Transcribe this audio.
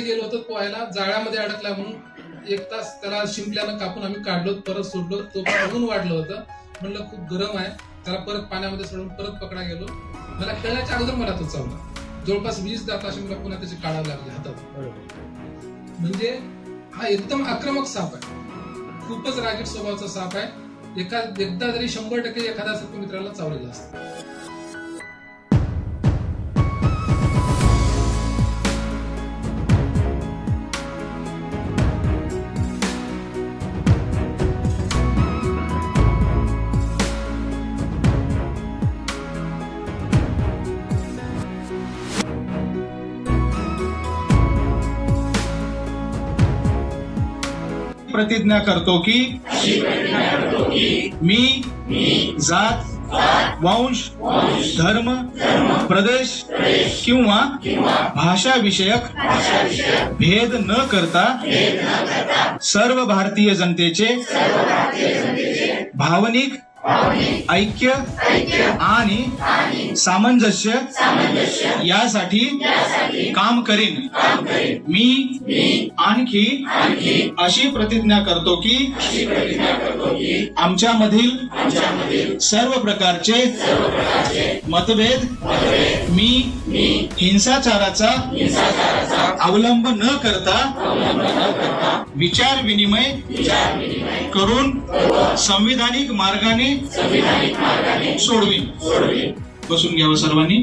गेलो होतो पोहायला, जाळ्यामध्ये अडकला म्हणून 1 तास त्याला शिंपल्यानं कापून आम्ही काढलो, परत सोडलो. तो ऊन वाढलं होतं, म्हणलं खूप गरम आहे, त्याला परत पाण्यामध्ये सोडून परत पकडा गेलो. मला कळण्याच्या अगोदर मला तो चावला. जवळपास 20 दात अशी मला पुन्हा त्याची काढावं लागली हातात. म्हणजे हा एकदम आक्रमक साप आहे, खूपच रागीट स्वभावाचा साप आहे. एकदा तरी 100% एखाद्या सर्पमित्राला चावलेला असतो. प्रतिज्ञा करतो की मी जात, वंश, धर्म, प्रदेश किंवा भाषा विषयक भेद न करता सर्व भारतीय जनतेचे भावनिक ऐक्य आणि सामंजस्य यासाठी काम करीन. मी आणखी अशी प्रतिज्ञा करतो की आमच्यामधील सर्व प्रकारचे मतभेद मी हिंसाचाराचा अवलंब न करता विचार विनिमय करून संविधानिक मार्गाने सोडवीन. बसून घ्यावं सर्वांनी.